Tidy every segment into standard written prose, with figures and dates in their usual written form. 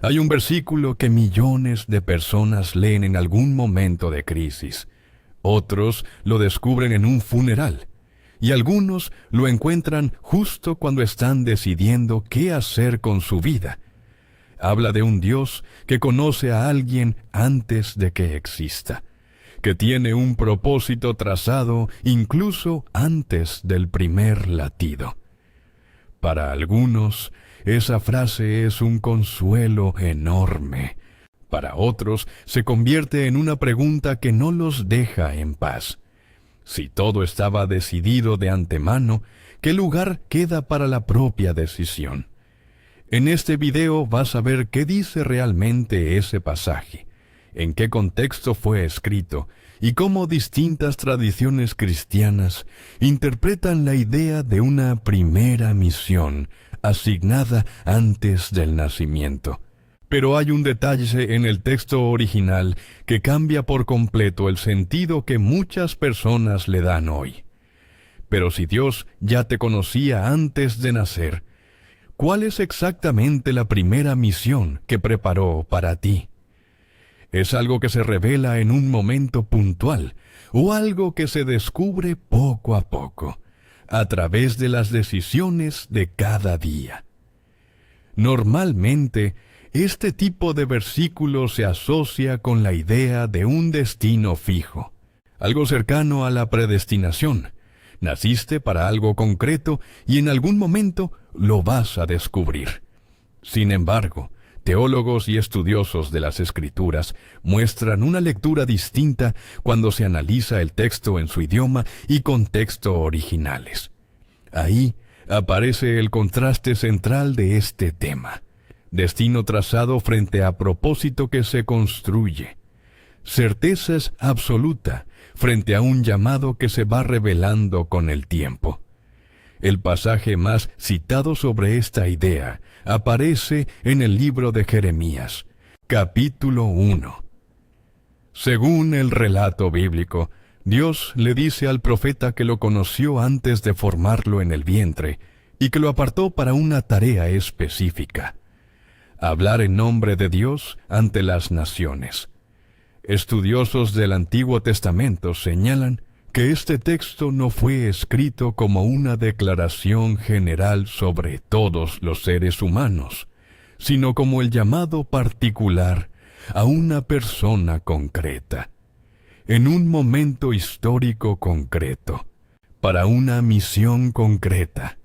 Hay un versículo que millones de personas leen en algún momento de crisis. Otros lo descubren en un funeral. Y algunos lo encuentran justo cuando están decidiendo qué hacer con su vida. Habla de un Dios que conoce a alguien antes de que exista, que tiene un propósito trazado incluso antes del primer latido. Para algunos, esa frase es un consuelo enorme. Para otros, se convierte en una pregunta que no los deja en paz. Si todo estaba decidido de antemano, ¿qué lugar queda para la propia decisión? En este video vas a ver qué dice realmente ese pasaje, en qué contexto fue escrito y cómo distintas tradiciones cristianas interpretan la idea de una primera misión asignada antes del nacimiento. Pero hay un detalle en el texto original que cambia por completo el sentido que muchas personas le dan hoy. Pero si Dios ya te conocía antes de nacer, ¿cuál es exactamente la primera misión que preparó para ti? ¿Es algo que se revela en un momento puntual o algo que se descubre poco a poco, a través de las decisiones de cada día? Normalmente, este tipo de versículo se asocia con la idea de un destino fijo, algo cercano a la predestinación. Naciste para algo concreto y en algún momento lo vas a descubrir. Sin embargo, teólogos y estudiosos de las Escrituras muestran una lectura distinta cuando se analiza el texto en su idioma y contexto originales. Ahí aparece el contraste central de este tema. Destino trazado frente a propósito que se construye. Certezas absoluta frente a un llamado que se va revelando con el tiempo. El pasaje más citado sobre esta idea aparece en el libro de Jeremías, capítulo 1. Según el relato bíblico, Dios le dice al profeta que lo conoció antes de formarlo en el vientre y que lo apartó para una tarea específica: hablar en nombre de Dios ante las naciones. Estudiosos del Antiguo Testamento señalan que este texto no fue escrito como una declaración general sobre todos los seres humanos, sino como el llamado particular a una persona concreta, en un momento histórico concreto, para una misión concreta.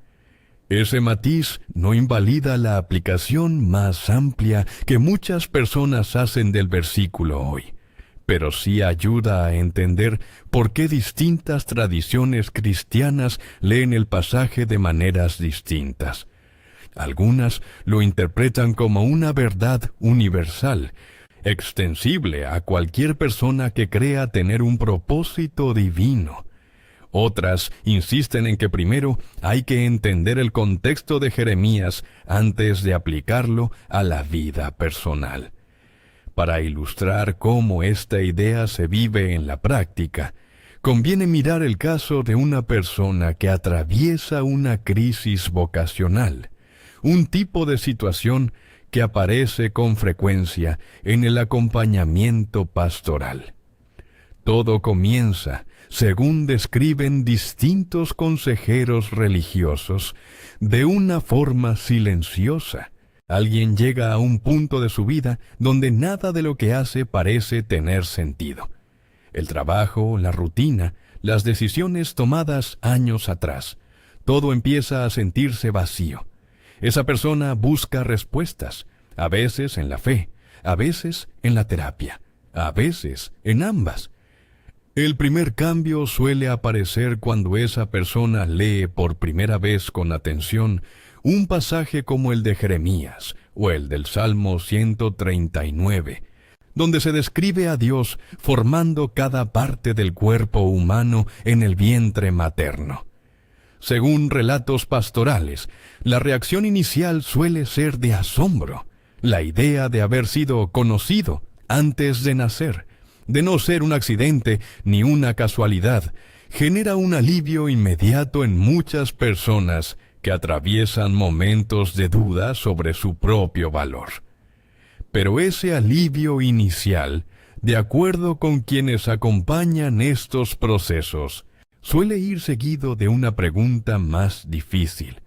Ese matiz no invalida la aplicación más amplia que muchas personas hacen del versículo hoy, pero sí ayuda a entender por qué distintas tradiciones cristianas leen el pasaje de maneras distintas. Algunas lo interpretan como una verdad universal, extensible a cualquier persona que crea tener un propósito divino. Otras insisten en que primero hay que entender el contexto de Jeremías antes de aplicarlo a la vida personal. Para ilustrar cómo esta idea se vive en la práctica, conviene mirar el caso de una persona que atraviesa una crisis vocacional, un tipo de situación que aparece con frecuencia en el acompañamiento pastoral. Todo comienza, según describen distintos consejeros religiosos, de una forma silenciosa. Alguien llega a un punto de su vida donde nada de lo que hace parece tener sentido. El trabajo, la rutina, las decisiones tomadas años atrás, todo empieza a sentirse vacío. Esa persona busca respuestas, a veces en la fe, a veces en la terapia, a veces en ambas. El primer cambio suele aparecer cuando esa persona lee por primera vez con atención un pasaje como el de Jeremías o el del Salmo 139, donde se describe a Dios formando cada parte del cuerpo humano en el vientre materno. Según relatos pastorales, la reacción inicial suele ser de asombro, la idea de haber sido conocido antes de nacer, de no ser un accidente ni una casualidad, genera un alivio inmediato en muchas personas que atraviesan momentos de duda sobre su propio valor. Pero ese alivio inicial, de acuerdo con quienes acompañan estos procesos, suele ir seguido de una pregunta más difícil.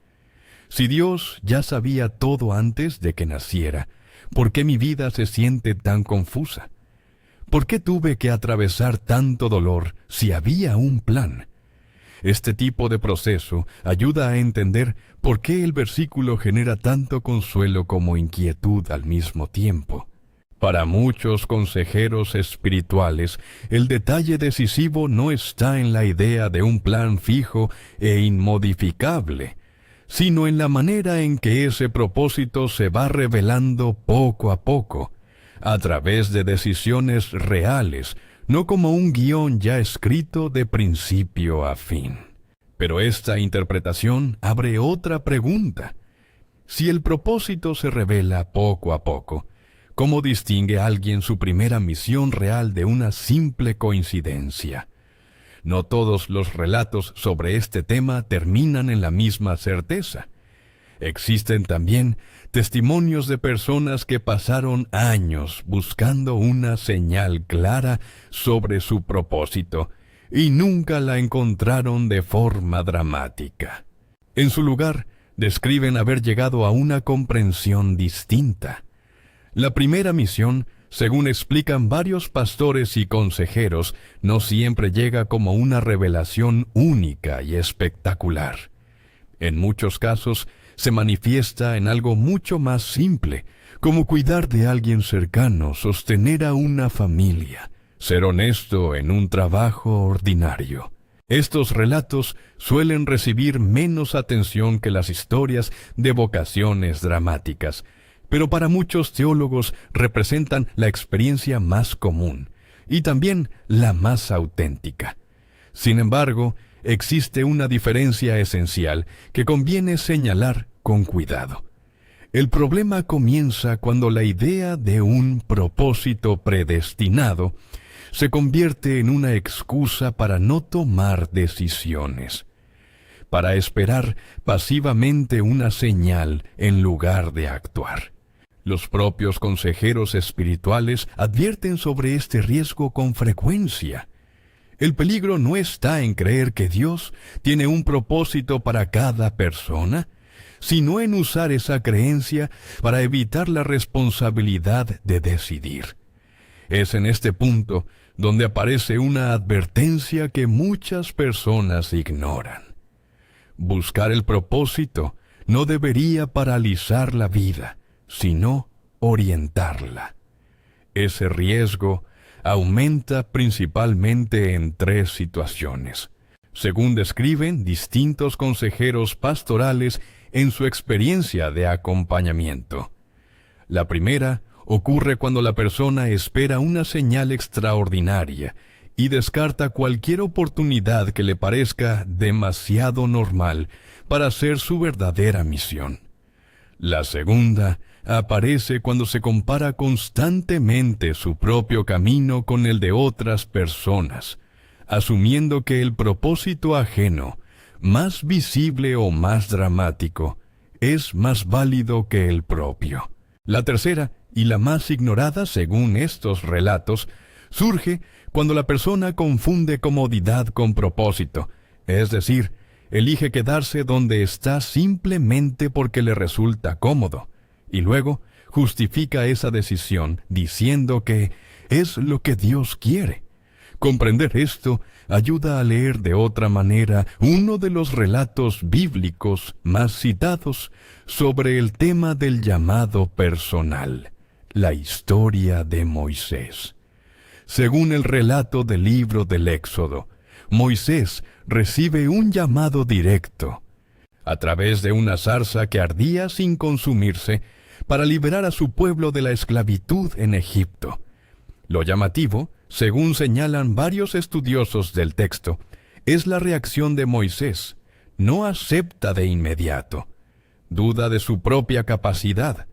Si Dios ya sabía todo antes de que naciera, ¿por qué mi vida se siente tan confusa? ¿Por qué tuve que atravesar tanto dolor si había un plan? Este tipo de proceso ayuda a entender por qué el versículo genera tanto consuelo como inquietud al mismo tiempo. Para muchos consejeros espirituales, el detalle decisivo no está en la idea de un plan fijo e inmodificable, sino en la manera en que ese propósito se va revelando poco a poco, a través de decisiones reales, no como un guión ya escrito de principio a fin. Pero esta interpretación abre otra pregunta. Si el propósito se revela poco a poco, ¿cómo distingue alguien su primera misión real de una simple coincidencia? No todos los relatos sobre este tema terminan en la misma certeza. Existen también testimonios de personas que pasaron años buscando una señal clara sobre su propósito y nunca la encontraron de forma dramática. En su lugar, describen haber llegado a una comprensión distinta. La primera misión, según explican varios pastores y consejeros, no siempre llega como una revelación única y espectacular. En muchos casos, se manifiesta en algo mucho más simple, como cuidar de alguien cercano, sostener a una familia, ser honesto en un trabajo ordinario. Estos relatos suelen recibir menos atención que las historias de vocaciones dramáticas, pero para muchos teólogos representan la experiencia más común y también la más auténtica. Sin embargo, existe una diferencia esencial que conviene señalar con cuidado. El problema comienza cuando la idea de un propósito predestinado se convierte en una excusa para no tomar decisiones, para esperar pasivamente una señal en lugar de actuar. Los propios consejeros espirituales advierten sobre este riesgo con frecuencia. El peligro no está en creer que Dios tiene un propósito para cada persona, sino en usar esa creencia para evitar la responsabilidad de decidir. Es en este punto donde aparece una advertencia que muchas personas ignoran. Buscar el propósito no debería paralizar la vida, sino orientarla. Ese riesgo aumenta principalmente en tres situaciones, según describen distintos consejeros pastorales en su experiencia de acompañamiento. La primera ocurre cuando la persona espera una señal extraordinaria y descarta cualquier oportunidad que le parezca demasiado normal para hacer su verdadera misión. La segunda aparece cuando se compara constantemente su propio camino con el de otras personas, asumiendo que el propósito ajeno, más visible o más dramático, es más válido que el propio. La tercera, y la más ignorada según estos relatos, surge cuando la persona confunde comodidad con propósito, es decir, elige quedarse donde está simplemente porque le resulta cómodo, y luego justifica esa decisión diciendo que es lo que Dios quiere. Comprender esto ayuda a leer de otra manera uno de los relatos bíblicos más citados sobre el tema del llamado personal, la historia de Moisés. Según el relato del libro del Éxodo, Moisés recibe un llamado directo, a través de una zarza que ardía sin consumirse, para liberar a su pueblo de la esclavitud en Egipto. Lo llamativo, según señalan varios estudiosos del texto, es la reacción de Moisés. No acepta de inmediato. Duda de su propia capacidad.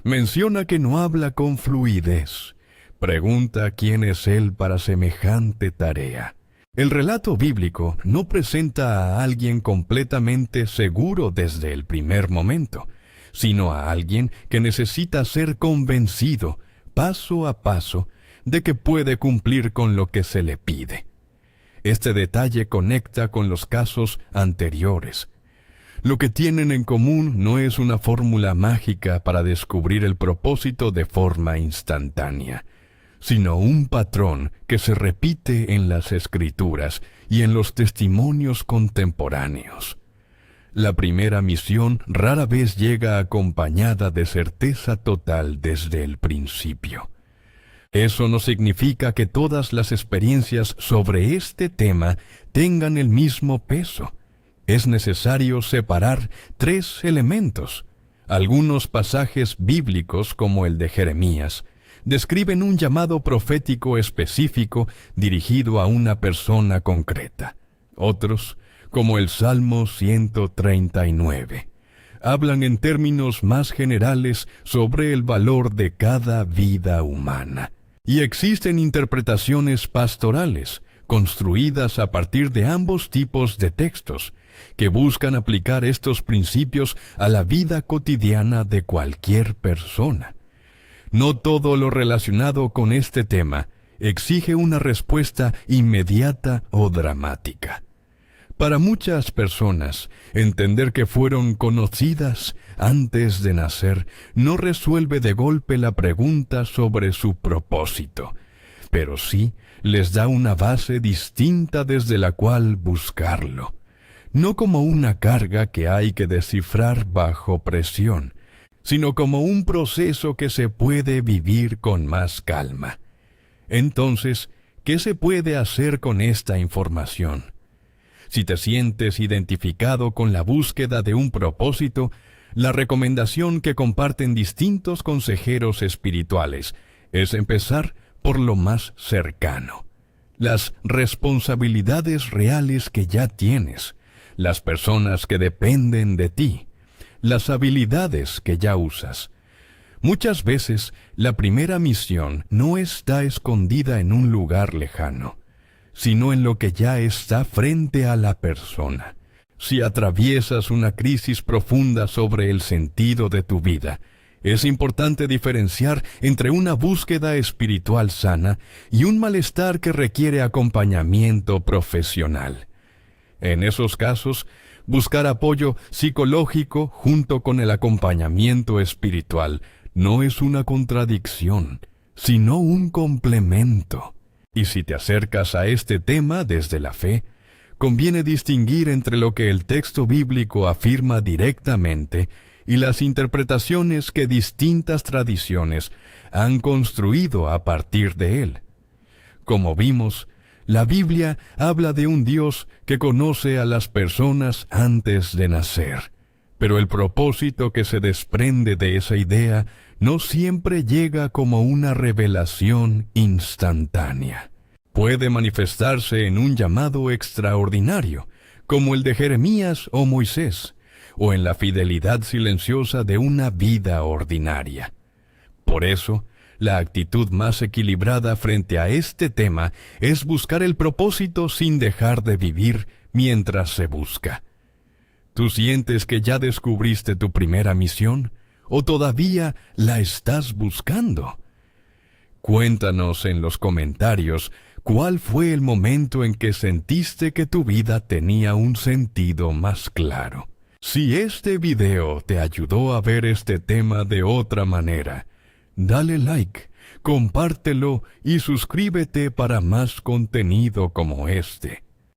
Menciona que no habla con fluidez. Pregunta quién es él para semejante tarea. El relato bíblico no presenta a alguien completamente seguro desde el primer momento, sino a alguien que necesita ser convencido paso a paso de que puede cumplir con lo que se le pide. Este detalle conecta con los casos anteriores. Lo que tienen en común no es una fórmula mágica para descubrir el propósito de forma instantánea, sino un patrón que se repite en las Escrituras y en los testimonios contemporáneos. La primera misión rara vez llega acompañada de certeza total desde el principio. Eso no significa que todas las experiencias sobre este tema tengan el mismo peso. Es necesario separar 3 elementos. Algunos pasajes bíblicos, como el de Jeremías, describen un llamado profético específico dirigido a una persona concreta. Otros, como el Salmo 139, hablan en términos más generales sobre el valor de cada vida humana. Y existen interpretaciones pastorales, construidas a partir de ambos tipos de textos, que buscan aplicar estos principios a la vida cotidiana de cualquier persona. No todo lo relacionado con este tema exige una respuesta inmediata o dramática. Para muchas personas, entender que fueron conocidas antes de nacer no resuelve de golpe la pregunta sobre su propósito, pero sí les da una base distinta desde la cual buscarlo, no como una carga que hay que descifrar bajo presión, sino como un proceso que se puede vivir con más calma. Entonces, ¿qué se puede hacer con esta información? Si te sientes identificado con la búsqueda de un propósito, la recomendación que comparten distintos consejeros espirituales es empezar por lo más cercano. Las responsabilidades reales que ya tienes, las personas que dependen de ti, las habilidades que ya usas. Muchas veces, la primera misión no está escondida en un lugar lejano, sino en lo que ya está frente a la persona. Si atraviesas una crisis profunda sobre el sentido de tu vida, es importante diferenciar entre una búsqueda espiritual sana y un malestar que requiere acompañamiento profesional. En esos casos, buscar apoyo psicológico junto con el acompañamiento espiritual no es una contradicción, sino un complemento. Y si te acercas a este tema desde la fe, conviene distinguir entre lo que el texto bíblico afirma directamente y las interpretaciones que distintas tradiciones han construido a partir de él. Como vimos, la Biblia habla de un Dios que conoce a las personas antes de nacer, pero el propósito que se desprende de esa idea no siempre llega como una revelación instantánea. Puede manifestarse en un llamado extraordinario, como el de Jeremías o Moisés, o en la fidelidad silenciosa de una vida ordinaria. Por eso, la actitud más equilibrada frente a este tema es buscar el propósito sin dejar de vivir mientras se busca. ¿Tú sientes que ya descubriste tu primera misión? ¿O todavía la estás buscando? Cuéntanos en los comentarios cuál fue el momento en que sentiste que tu vida tenía un sentido más claro. Si este video te ayudó a ver este tema de otra manera, dale like, compártelo y suscríbete para más contenido como este.